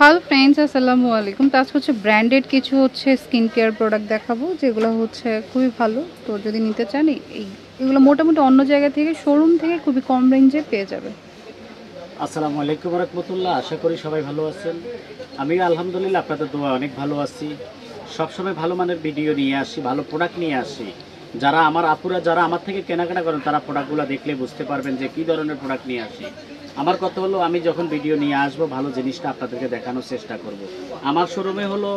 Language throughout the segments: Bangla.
হ্যালো ফ্রেন্ডস, আসসালামু আলাইকুম। তো আজকে হচ্ছে ব্র্যান্ডেড কিছু হচ্ছে স্কিন কেয়ার প্রোডাক্ট দেখাবো, যেগুলো হচ্ছে খুবই ভালো। তো যদি নিতে চান এগুলো মোটামুটি অন্য জায়গা থেকে, শোরুম থেকে খুবই কম রেঞ্জে পেয়ে যাবে। আসসালামু আলাইকুম রাহমাতুল্লাহ। আশা করি সবাই ভালো আছেন। আমি আলহামদুলিল্লাহ আপনাদের দোয়া অনেক ভালো আছি। সবসময় ভালো মানের ভিডিও নিয়ে আসি, ভালো প্রোডাক্ট নিয়ে আসি। যারা আমার আপুরা যারা আমার থেকে কেনাকাটা করেন তারা প্রোডাক্টগুলো দেখলে বুঝতে পারবেন যে কী ধরনের প্রোডাক্ট নিয়ে আসি। আমার কথা হলো, আমি যখন ভিডিও নিয়ে আসবো ভালো জিনিসটা আপনাদেরকে দেখানোর চেষ্টা করব। আমার শোরুমে হলো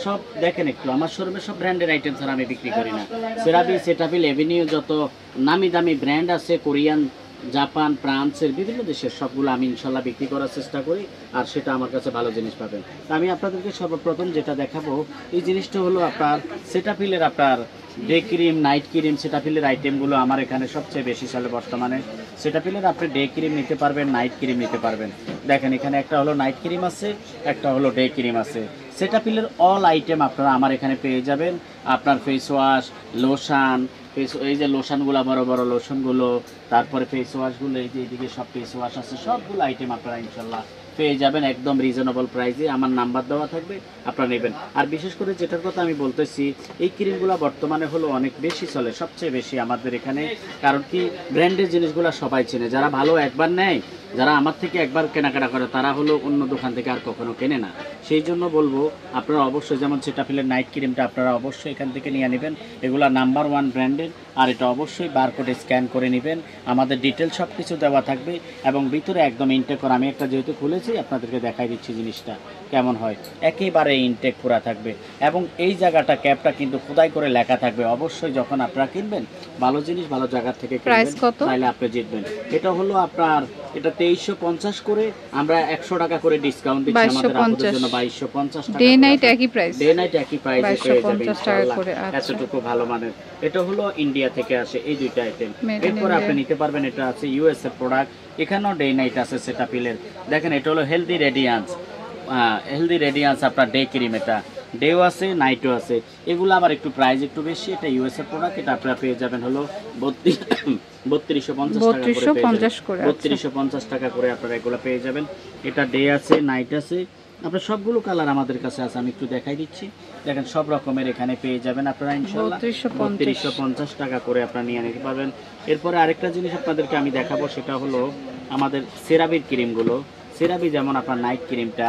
সব দেখেন একটু, আমার শোরুমে সব ব্র্যান্ডের আইটেম ছাড়া আমি বিক্রি করি না। সেরাবি, সেটাফিল, এভিনিউ, যত নামি দামি ব্র্যান্ড আছে, কোরিয়ান, জাপান, ফ্রান্সের বিভিন্ন দেশের সবগুলো আমি ইনশাল্লাহ বিক্রি করার চেষ্টা করি, আর সেটা আমার কাছে ভালো জিনিস পাবেন। তা আমি আপনাদেরকে সর্বপ্রথম যেটা দেখাবো, এই জিনিসটা হলো আপনার সেটাফিলের আপনার ডে ক্রিম, নাইট ক্রিম। সেটাফিলের আইটেমগুলো আমার এখানে সবচেয়ে বেশি চলে বর্তমানে। সেটাফিলের আপনি ডে ক্রিম নিতে পারবেন, নাইট ক্রিম নিতে পারবেন। দেখেন এখানে একটা হলো নাইট ক্রিম আছে, একটা হলো ডে ক্রিম আছে। সেটাফিলের অল আইটেম আপনারা আমার এখানে পেয়ে যাবেন। আপনার ফেস ওয়াশ, লোশন, এই যে লোশনগুলো, বড় বড় লোশনগুলো, তারপরে ফেস ওয়াশগুলো, এই যে এইদিকে সব ফেস ওয়াশ আছে, সবগুলো আইটেম আপনারা ইনশাল্লাহ পেয়ে যাবেন একদম রিজনেবল প্রাইসে। আমার নাম্বার দেওয়া থাকবে, আপনারা নেবেন। আর বিশেষ করে যেটার কথা আমি বলতেছি, এই ক্রিমগুলো বর্তমানে হলো অনেক বেশি চলে, সবচেয়ে বেশি আমাদের এখানে। কারণ কি, ব্র্যান্ডের জিনিসগুলো সবাই চেনে। যারা ভালো একবার নেয়, যারা আমার থেকে একবার কেনাকাটা করে, তারা হলো অন্য দোকান থেকে আর কখনো কেনে না। সেই জন্য বলবো আপনারা অবশ্যই, যেমন সেটাফিলের নাইট ক্রিমটা আপনারা অবশ্যই এখান থেকে নিয়ে নেবেন। এগুলো নাম্বার 1 ব্র্যান্ডের। আর এটা অবশ্যই বারকোডে স্ক্যান করে নেবেন, আমাদের ডিটেল সব কিছু দেওয়া থাকবে। এবং ভিতরে একদম ইনটেক করা, আমি একটা যেহেতু খুলেছি আপনাদেরকে দেখাই দিচ্ছি জিনিসটা কেমন হয়। একেবারে ইনটেক করা থাকবে, এবং এই জায়গাটা ক্যাপটা কিন্তু খোদাই করে লেখা থাকবে। অবশ্যই যখন আপনারা কিনবেন, ভালো জিনিস ভালো জায়গা থেকে কিনবেন, তাহলে আপনি জিতবেন। এটা হলো আপনার, এটা 2350 করে, আমরা 100 টাকা করে ডিসকাউন্ট দিচ্ছি আমাদের আপনাদের জন্য। 2250 টাকা। ডে নাইট একই প্রাইস, ডে নাইট একই প্রাইসে পেয়ে যাবেন ইনশাআল্লাহ। এতটুকু ভালো মানের। এটা হলো ইন্ডিয়া থেকে আসে এই দুইটা আইটেম। এরপর আপনি নিতে পারবেন, এটা আছে ইউএস এর প্রোডাক্ট। এখানেও ডে নাইট আছে সেটাফিলের। দেখেন এটা হলো হেলদি রেডিয়ান্স। হেলদি রেডিয়ান্স আপনার ডে ক্রিম, এটা ডেও আছে, নাইটও আছে। এগুলো আবার একটু প্রাইস একটু বেশি। এটা ইউএস এর প্রোডাক্ট। এটা আপনারা পেয়ে যাবেন হলো 3250 টাকা করে আপনারা এগুলো পেয়ে যাবেন। এটা ডে আছে, নাইট আছে, আপনার সবগুলো কালার আমাদের কাছে আছে। আমি একটু দেখাই দিচ্ছি। দেখেন সব রকমের এখানে পেয়ে যাবেন আপনারা ইনশাআল্লাহ। 3250 টাকা করে আপনারা নিয়ে নিতে পারবেন। এরপরে আরেকটা জিনিস আপনাদেরকে আমি দেখাবো, সেটা হলো আমাদের সেরাবির ক্রিমগুলো। সেরাবি যেমন আপনার নাইট ক্রিমটা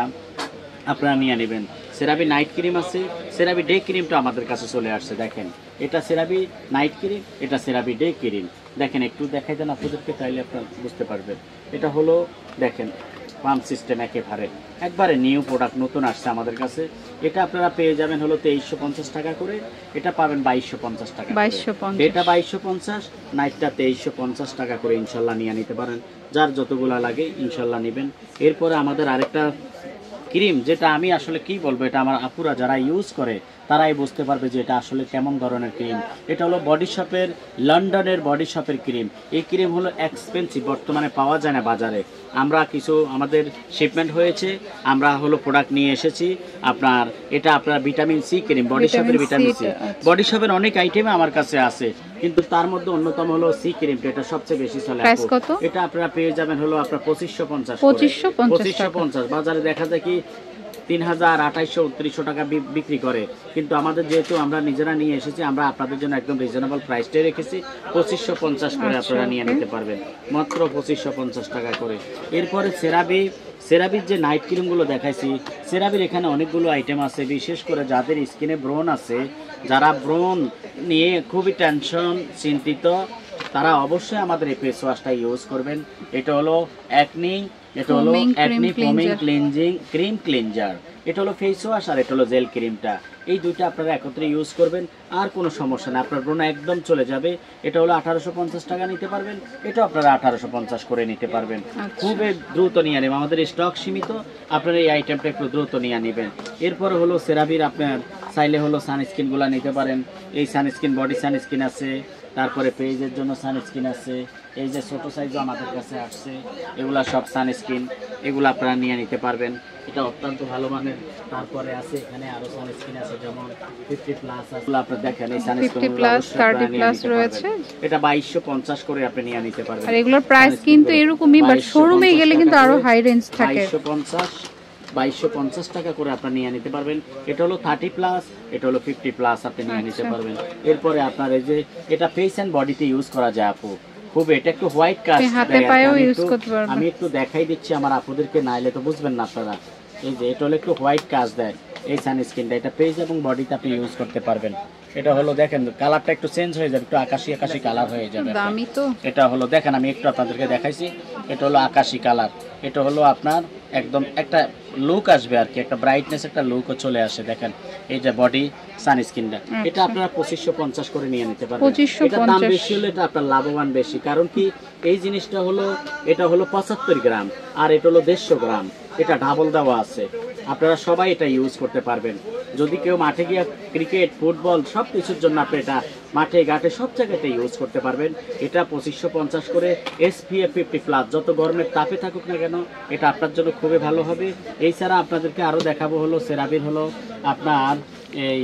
আপনারা নিয়ে নেবেন। সেরাবি নাইট ক্রিম আছে, সেরাবি ডে ক্রিমটা আমাদের কাছে চলে আসছে। দেখেন এটা সেরাবি নাইট ক্রিম, এটা সেরাবি ডে ক্রিম। দেখেন একটু দেখাই দেন আপনাদেরকে, তাইলে আপনারা বুঝতে পারবেন। এটা হলো দেখেন পাম্প সিস্টেম, একবারে নিউ প্রোডাক্ট, নতুন আসছে আমাদের কাছে। এটা আপনারা পেয়ে যাবেন হলো 2350 টাকা করে। এটা পাবেন 2250 টাকা। এটা 2250, নাইটটা 2350 টাকা করে ইনশাল্লাহ নিয়ে নিতে পারেন। যার যতগুলা লাগে ইনশাল্লাহ নেবেন। এরপরে আমাদের আরেকটা ক্রিম, যেটা আমি আসলে কি বলবো, এটা আমার আপুরা যারা ইউজ করে তারাই বুঝতে পারবে যে এটা আসলে কেমন ধরনের ক্রিম। এটা হলো বডি শপের, লন্ডনের বডি শপের ক্রিম। এই ক্রিম হলো এক্সপেন্সিভ, বর্তমানে পাওয়া যায় না বাজারে। আমরা কিছু আমাদের শিপমেন্ট হয়েছে, আমরা হলো প্রোডাক্ট নিয়ে এসেছি আপনার। এটা আপনার ভিটামিন সি ক্রিম, বডি শপের ভিটামিন সি। বডি শপের অনেক আইটেম আমার কাছে আছে, কিন্তু তার মধ্যে অন্যতম হলো সি ক্রিমটা, এটা সবচেয়ে বেশি চলে। এটা আপনারা পেয়ে যাবেন হলো আপনার 2550। বাজারে দেখা যায় কি 3000, 2800, 2900 টাকা বিক্রি করে, কিন্তু আমাদের যেহেতু আমরা নিজেরা নিয়ে এসেছি, আমরা আপনাদের জন্য একদম রিজনেবল প্রাইসটাই রেখেছি। 2550 করে আপনারা নিয়ে নিতে পারবেন, মাত্র 2550 টাকা করে। এরপরে সেরাবির যে নাইট ক্রিমগুলো দেখাইছি, সেরাবির এখানে অনেকগুলো আইটেম আছে। বিশেষ করে যাদের স্কিনে ব্রণ আছে, যারা ব্রণ নিয়ে খুবই টেনশন চিন্তিত, তারা অবশ্যই আমাদের এই ফেস ওয়াশটা ইউজ করবেন। এটা হলো অ্যাকনি, এটা হলো অ্যাকনি ফোমিং ক্লিনজিং ক্রিম ক্লিনজার। এটা হলো ফেস ওয়াশ, আর এটা হলো জেল ক্রিমটা। এই দুইটা আপনারা একত্রে ইউজ করবেন, আর কোনো সমস্যা নেই, আপনার ব্রণ একদম চলে যাবে। এটা হলো 1850 টাকা নিতে পারবেন। এটা আপনারা 1850 করে নিতে পারবেন। খুবই দ্রুত নিয়ে নেবেন, আমাদের স্টক সীমিত, আপনারা এই আইটেমটা একটু দ্রুত নিয়ে নেবেন। এরপরে হলো সেরাবির, আপনার চাইলে হলো সানস্ক্রিনগুলো নিতে পারেন। এই সানস্ক্রিন, বডি সানস্ক্রিন আছে, তারপরে পেজের জন্য সানস্ক্রিন আছে, এই যে ছোটো সাইজও আমাদের কাছে আসছে, এগুলা সব সানস্ক্রিন, এগুলো আপনারা নিয়ে নিতে পারবেন। এটা অত্যন্ত ভালো মানের। তারপরে আছে এখানে আরো সানস্ক্রিন আছে, যেমন 50+ আছে। আপনারা দেখেন এই সানস্ক্রিন 30+ রয়েছে। এটা 2250 করে আপনি নিয়ে নিতে পারবেন। আর এগুলোর প্রাইস কিন্তু এরকমই, বাট শোরুমে গেলে কিন্তু আরো হাই রেঞ্জ থাকে। 2250 2250 টাকা করে আপনারা নিয়ে নিতে পারবেন। এটা হলো 30+, এটা হলো 50+, আপনি নিয়ে নিতে পারবেন। এরপরে আপনার এই যে এটা ফেস অ্যান্ড বডিতে ইউজ করা যায় আপু, খুব এটা একটু হোয়াইট কাস্ট, হাতে পায়েও ইউজ করতে পারবেন। আমি একটু দেখাই দিচ্ছি আমার আপুদেরকে, নাইলে তো বুঝবেন না আপনারা। এই যে এটা হলো একটু হোয়াইট কাস্ট দেয় এই সানস্ক্রিনটা, এটা ফেস এবং বডিতে আপনি ইউজ করতে পারবেন। এটা হলো দেখেন কালারটা একটু চেঞ্জ হয়ে যাবে, একটু আকাশি আকাশি কালার হয়ে যাবে। দামি তো। এটা হলো দেখেন আমি একটু আপনাদেরকে দেখাইছি, এটা হলো আকাশি কালার। এটা হলো আপনার একদম একটা লুক আসবে আর কি, একটা ব্রাইটনেস, একটা লুকও চলে আসে। দেখেন এই যে বডি সানস্ক্রিনটা, এটা আপনারা 2550 করে নিয়ে নিতে পারবেন। এটা দাম বেশি হলে এটা আপনার লাভবান বেশি, কারণ কি এই জিনিসটা হলো, এটা হলো 75 গ্রাম আর এটা হলো 150 গ্রাম, এটা ডাবল দেওয়া আছে। আপনারা সবাই এটা ইউজ করতে পারবেন। যদি কেউ মাঠে গিয়ে ক্রিকেট, ফুটবল সব কিছুর জন্য আপনি এটা মাঠে ঘাটে সব জায়গাতে ইউজ করতে পারবেন। এটা 2550 করে, SPF 50+, যত গরমের তাপে থাকুক না কেন এটা আপনার জন্য খুবই ভালো হবে। এছাড়া আপনাদেরকে আরও দেখাবো হলো সেরাবির হলো আপনার এই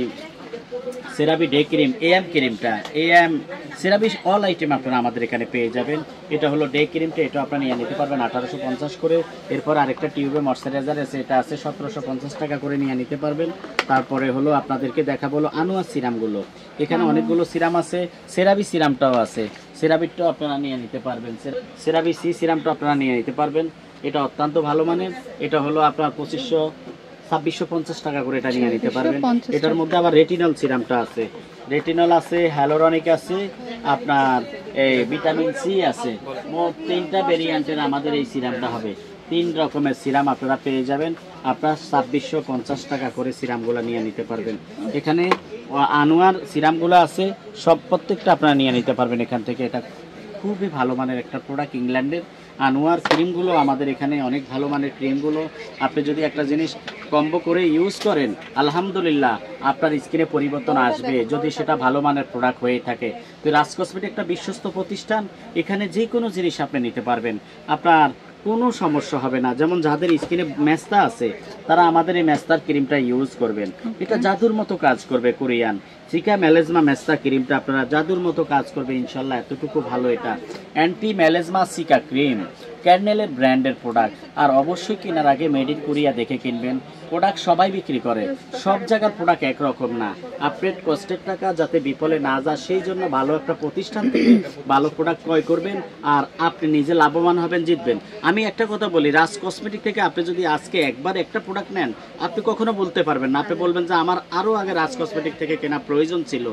সেরাবি ডে ক্রিম, AM ক্রিমটা, AM সেরাবি অল আইটেম আপনারা আমাদের এখানে পেয়ে যাবেন। এটা হলো ডে ক্রিমটা, এটা আপনারা নিয়ে নিতে পারবেন 1850 করে। এরপর আরেকটা টিউবে ময়শ্চারাইজার আছে, এটা আছে 1750 টাকা করে নিয়ে নিতে পারবেন। তারপরে হলো আপনাদেরকে দেখাবো হলো আনোয়ার সিরামগুলো, এখানে অনেকগুলো সিরাম আছে, সেরাবি সিরামটাও আছে, সেরাবিরটাও আপনারা নিয়ে নিতে পারবেন, সেরাবি সি সিরামটা আপনারা নিয়ে নিতে পারবেন। এটা অত্যন্ত ভালো মানের, এটা হলো আপনার 2650 টাকা করে এটা নিয়ে নিতে পারবেন। এটার মধ্যে আবার রেটিনল সিরামটা আছে, রেটিনল আছে, হ্যালোরনিক আছে, আপনার এই ভিটামিন সি আছে। মোট 3টা ভেরিয়েন্টের আমাদের এই সিরামটা হবে। 3 রকমের সিরাম আপনারা পেয়ে যাবেন। আপনার 2650 টাকা করে সিরামগুলো নিয়ে নিতে পারবেন। এখানে আনোয়ার সিরামগুলো আছে, সব প্রত্যেকটা আপনারা নিয়ে নিতে পারবেন এখান থেকে। এটা খুবই ভালো মানের একটা প্রোডাক্ট, ইংল্যান্ডের আনোয়ার ক্রিমগুলো আমাদের এখানে অনেক ভালো মানের ক্রিমগুলো। আপনি যদি একটা জিনিস কম্বো করে ইউজ করেন, আলহামদুলিল্লাহ আপনার স্কিনে পরিবর্তন আসবে, যদি সেটা ভালো মানের প্রোডাক্ট হয়ে থাকে। তো রাজ কসমেটিক একটা বিশ্বস্ত প্রতিষ্ঠান, এখানে যে কোনো জিনিস আপনি নিতে পারবেন, আপনার কোনো সমস্যা হবে না। যেমন যাদের স্কিনে মেস্তা আছে তারা আমাদের এই মেস্তার ক্রিমটা ইউজ করবেন, এটা জাদুর মতো কাজ করবে। কোরিয়ান সিকা মেলেজমা মেস্তা ক্রিমটা আপনারা জাদুর মতো কাজ করবে ইনশাল্লাহ, এতটুকু ভালো। এটা অ্যান্টি মেলেজমা সিকা ক্রিম, ক্যারনেলের ব্র্যান্ডের প্রোডাক্ট। আর অবশ্যই কেনার আগে মেড ইন কোরিয়া দেখে কিনবেন। প্রোডাক্ট সবাই বিক্রি করে, সব জায়গার প্রোডাক্ট একরকম না। আপনার কষ্টের টাকা যাতে বিফলে না যায় সেই জন্য ভালো একটা প্রতিষ্ঠান থেকে ভালো প্রোডাক্ট ক্রয় করবেন, আর আপনি নিজে লাভবান হবেন, জিতবেন। আমি একটা কথা বলি, রাজ কসমেটিক থেকে আপনি যদি আজকে একবার একটা প্রোডাক্ট নেন, আপনি কখনো বলতে পারবেন না, আপনি বলবেন যে আমার আরও আগে রাজ কসমেটিক থেকে কেনা প্রয়োজন ছিল।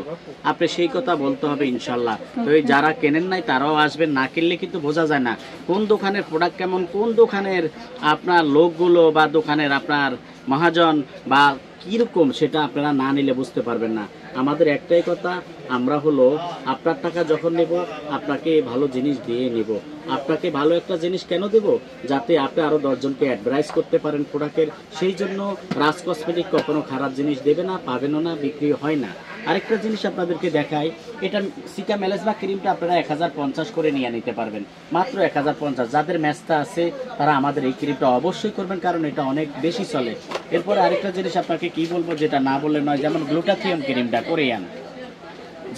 আপনি সেই কথা বলতে হবে ইনশাল্লাহ। তো এই যারা কেনেন নাই তারাও আসবেন, না কিনলে কিন্তু বোঝা যায় না কোন দোকানের প্রোডাক্ট কেমন, কোন দোকানের আপনার লোকগুলো বা দোকানের আপনার মহাজন বা কীরকম, সেটা আপনারা না নিলে বুঝতে পারবেন না। আমাদের একটাই কথা, আমরা হলো আপনার টাকা যখন নেব আপনাকে ভালো জিনিস দিয়ে নেব। আপনাকে ভালো একটা জিনিস কেন দেব, যাতে আপনি আরও 10 জনকে অ্যাডভাইস করতে পারেন প্রোডাক্টের। সেই জন্য রাজ কসমেটিক কখনো খারাপ জিনিস দেবে না, পাবেনও না, বিক্রি হয় না। আরেকটা জিনিস আপনাদেরকে দেখাই, এটা সিকা মেলেজমা ক্রিমটা আপনারা 1050 করে নিয়ে নিতে পারবেন, মাত্র 1050। যাদের মেস্তা আছে তারা আমাদের এই ক্রিমটা অবশ্যই করবেন, কারণ এটা অনেক বেশি চলে। এরপরে আরেকটা জিনিস আপনাকে কি বলবো, যেটা না বললে নয়, যেমন গ্লুটাথিয়ন ক্রিমটা কোরিয়ান,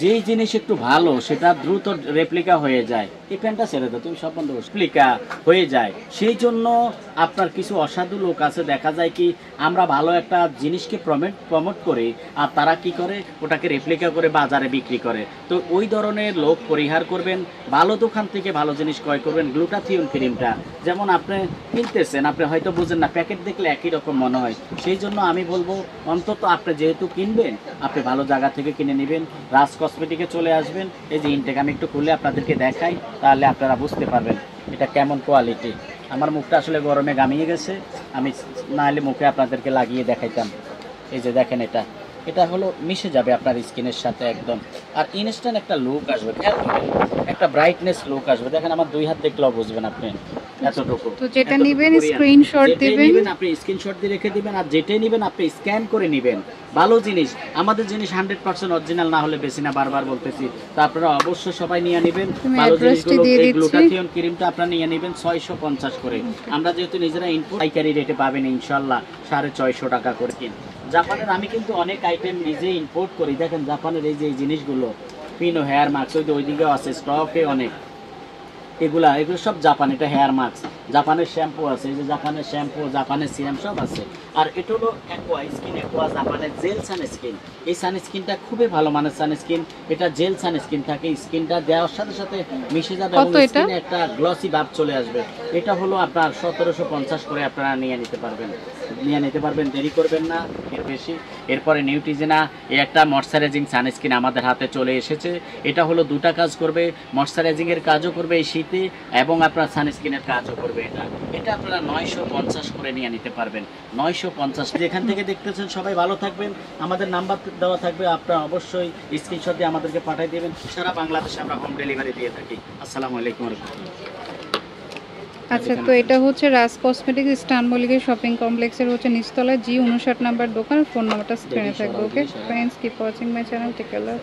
যেই জিনিস একটু ভালো সেটা দ্রুত রেপ্লিকা হয়ে যায়। এই প্যান্টটা ছেড়ে দাও, তুমি সব বন্ধ করো, রেপ্লিকা হয়ে যায়। সেই জন্য আপনার কিছু অসাধু লোক আছে, দেখা যায় কি আমরা ভালো একটা জিনিসকে প্রমোট করি আর তারা কি করে ওটাকে রেপ্লিকা করে বাজারে বিক্রি করে। তো ওই ধরনের লোক পরিহার করবেন, ভালো দোকান থেকে ভালো জিনিস ক্রয় করবেন। গ্লুটাথিয়ন ক্রিমটা যেমন আপনি কিনতেছেন, আপনি হয়তো বুঝেন না, প্যাকেট দেখলে একই রকম মনে হয়। সেই জন্য আমি বলবো অন্তত আপনি যেহেতু কিনবেন, আপনি ভালো জায়গা থেকে কিনে নেবেন, রাজ কসমেটিকে চলে আসবেন। এই যে ইনটেক আমি একটু খুলে আপনাদেরকে দেখাই, তাহলে আপনারা বুঝতে পারবেন এটা কেমন কোয়ালিটি। আমার মুখটা আসলে গরমে গামিয়ে গেছে, আমি না হলে মুখে আপনাদেরকে লাগিয়ে দেখাইতাম। এই যে দেখেন, এটা হলো মিশে যাবে আপনার স্কিনের সাথে একদম, আর ইনস্ট্যান্ট একটা লুক আসবে, একটা ব্রাইটনেস লুক আসবে। দেখেন আমার 2 হাত দেখলেও বুঝবেন আপনি এতটুকু। তো যেটা নেবেন স্ক্রিনশট দিবেন, আপনি স্ক্রিনশট দিয়ে রেখে দিবেন, আর যেটাই নেবেন আপনি স্ক্যান করে নেবেন। ভালো জিনিস, আমাদের জিনিস 100% অরিজিনাল না হলে বেশি না, বারবার বলতেছি। তো আপনারা অবশ্যই সবাই নিয়ে নেবেন ভালো জিনিসগুলো। এই গ্লুটাথিয়ন ক্রিমটা আপনারা নিয়ে নেবেন 650 করে। আমরা যেহেতু নিজেরা ইনপুট পাইকারি রেটে পাবেন ইনশাল্লাহ 650 টাকা করে কিন। জাপানের আমি কিন্তু অনেক আইটেম নিজে ইম্পোর্ট করি। দেখেন জাপানের এই যে জিনিসগুলো, পিনো হেয়ার মাস্ক ওইদিকেও আছে, স্টকে অনেক। এগুলো সব জাপান। এটা হেয়ার মাস্ক, জাপানের শ্যাম্পু আছে, এই যে জাপানের শ্যাম্পু, জাপানের সিরাম সব আছে। আর এটা হলো অ্যাকোয়া স্কিন, অ্যাকোয়া জাপানের জেল সানস্ক্রিন। এই সানস্ক্রিনটা খুবই ভালো মানের সানস্ক্রিন। এটা জেল সানস্ক্রিন থাকে, স্কিনটা দেওয়ার সাথে সাথে মিশে যাবে এবং স্কিনে একটা গ্লসি ভাব চলে আসবে। এটা হলো আপনার 1750 করে আপনারা নিয়ে নিতে পারবেন, দেরি করবেন না এর বেশি। এরপরে নিউট্রিজেনা, এই একটা ময়শ্চারাইজিং সানস্ক্রিন আমাদের হাতে চলে এসেছে। এটা হলো দুটা কাজ করবে, ময়শ্চারাইজিংয়ের কাজও করবে এই শীতে এবং আপনার সানস্ক্রিনের কাজও করবে। এটা আপনারা 950 করে নিয়ে নিতে পারবেন, 950। যেখান থেকে দেখতেছেন সবাই ভালো থাকবেন। আমাদের নাম্বার দেওয়া থাকবে, আপনারা অবশ্যই স্ক্রিনশট দিয়ে আমাদেরকে পাঠিয়ে দেবেন। সারা বাংলাদেশে আমরা হোম ডেলিভারি দিয়ে থাকি। আসসালামু আলাইকুম ওয়া রাহমাতুল্লাহ। আচ্ছা, তো এটা হচ্ছে রাজ কসমেটিক্স ইস্টার্ন মল্লিকের শপিং কমপ্লেক্সের হচ্ছে নিচতলায় G59 নাম্বার দোকান। ফোন নাম্বারটা স্ক্রিনে থাকবে। Okay friends, keep watching my channel, take care.